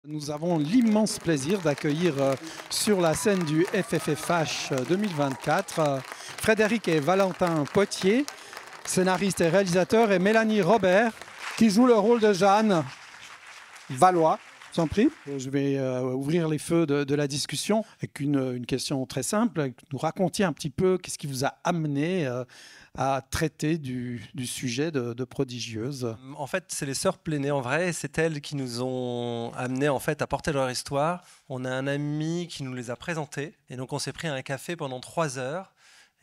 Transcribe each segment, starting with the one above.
Nous avons l'immense plaisir d'accueillir sur la scène du FFFH 2024 Frédéric et Valentin Potier, scénaristes et réalisateurs, et Mélanie Robert, qui joue le rôle de Jeanne Valois. J'en prie. Je vais ouvrir les feux de la discussion avec une question très simple. Nous racontiez un petit peu qu'est-ce qui vous a amené à traiter du sujet de Prodigieuse. En fait, c'est les sœurs Pléné en vrai, et c'est elles qui nous ont amenés en fait à porter leur histoire. On a un ami qui nous les a présentées, et donc on s'est pris un café pendant 3 heures,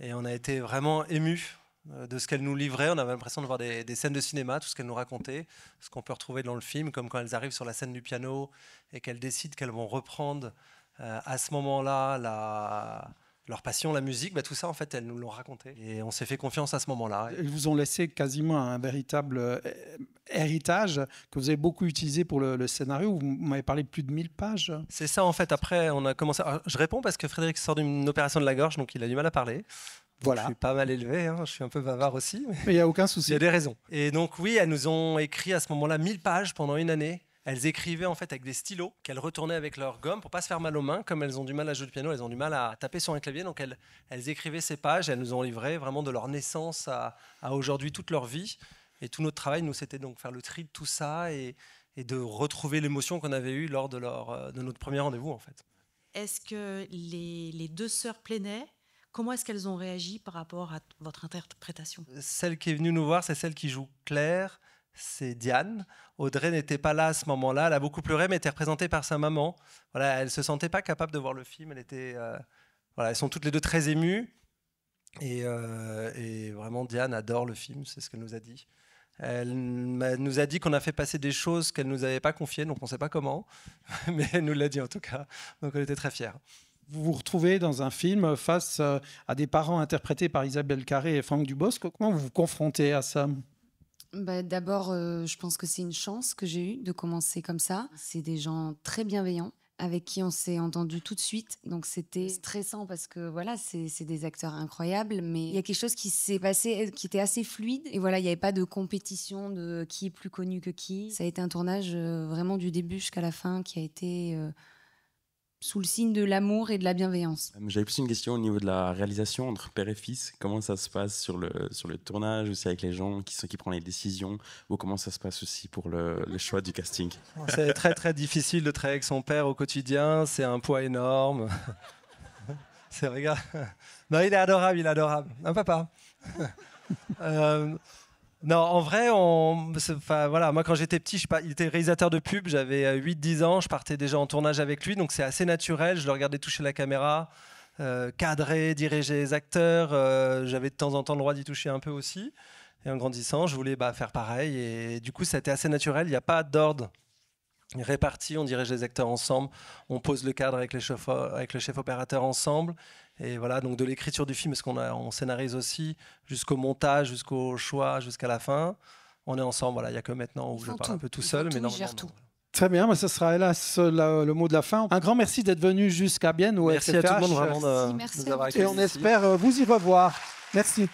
et on a été vraiment émus de ce qu'elles nous livraient. On avait l'impression de voir des scènes de cinéma, tout ce qu'elles nous racontaient, ce qu'on peut retrouver dans le film, comme quand elles arrivent sur la scène du piano et qu'elles décident qu'elles vont reprendre à ce moment-là leur passion, la musique. Tout ça, en fait, elles nous l'ont raconté. Et on s'est fait confiance à ce moment-là. Ils vous ont laissé quasiment un véritable héritage que vous avez beaucoup utilisé pour le scénario. Vous m'avez parlé de plus de 1000 pages. C'est ça, en fait. Après, on a commencé... Alors, je réponds parce que Frédéric sort d'une opération de la gorge, donc il a du mal à parler. Voilà. Je suis pas mal élevé, je suis un peu bavard aussi. Mais il n'y a aucun souci. Il y a des raisons. Et donc oui, elles nous ont écrit à ce moment-là 1000 pages pendant une année. Elles écrivaient en fait avec des stylos qu'elles retournaient avec leur gomme pour pas se faire mal aux mains. Comme elles ont du mal à jouer du piano, elles ont du mal à taper sur un clavier. Donc elles écrivaient ces pages. Elles nous ont livré vraiment de leur naissance à aujourd'hui toute leur vie. Et tout notre travail, nous, c'était donc faire le tri de tout ça et de retrouver l'émotion qu'on avait eue lors de notre premier rendez-vous en fait. Est-ce que les deux sœurs Pléné, comment est-ce qu'elles ont réagi par rapport à votre interprétation? Celle qui est venue nous voir, c'est celle qui joue Claire, c'est Diane. Audrey n'était pas là à ce moment-là, elle a beaucoup pleuré, mais était représentée par sa maman. Voilà, elle ne se sentait pas capable de voir le film, elles sont toutes les deux très émues. Et vraiment, Diane adore le film, c'est ce qu'elle nous a dit. Elle nous a dit qu'on a fait passer des choses qu'elle ne nous avait pas confiées, donc on ne sait pas comment, mais elle nous l'a dit en tout cas, donc elle était très fière. Vous vous retrouvez dans un film face à des parents interprétés par Isabelle Carré et Franck Dubosc. Comment vous vous confrontez à ça? D'abord, je pense que c'est une chance que j'ai eue de commencer comme ça. C'est des gens très bienveillants avec qui on s'est entendu tout de suite. Donc c'était stressant parce que voilà, c'est des acteurs incroyables, mais il y a quelque chose qui s'est passé qui était assez fluide. Et voilà, il n'y avait pas de compétition de qui est plus connu que qui. Ça a été un tournage vraiment du début jusqu'à la fin qui a été sous le signe de l'amour et de la bienveillance. J'avais plus une question au niveau de la réalisation entre père et fils. Comment ça se passe sur le tournage, aussi avec les gens qui prennent les décisions, ou comment ça se passe aussi pour le choix du casting? C'est très très difficile de travailler avec son père au quotidien, c'est un poids énorme. C'est regarde. Non, il est adorable, un papa. Non, en vrai, voilà, moi quand j'étais petit, il était réalisateur de pub, j'avais 8-10 ans, je partais déjà en tournage avec lui, donc c'est assez naturel, je le regardais toucher la caméra, cadrer, diriger les acteurs, j'avais de temps en temps le droit d'y toucher un peu aussi, et en grandissant, je voulais faire pareil, et du coup, c'était assez naturel, il n'y a pas d'ordre réparti, on dirige les acteurs ensemble, on pose le cadre avec le chef opérateur ensemble. Et voilà, donc de l'écriture du film, parce on scénarise aussi, jusqu'au montage, jusqu'au choix, jusqu'à la fin. On est ensemble, voilà, il n'y a que maintenant où je parle un peu tout seul. Mais gère tout. Très bien, mais ce sera hélas le mot de la fin. Un grand merci d'être venu jusqu'à Bienne. Merci à tout le monde vraiment de merci nous avoir accueillis. Et on espère vous y revoir. Merci.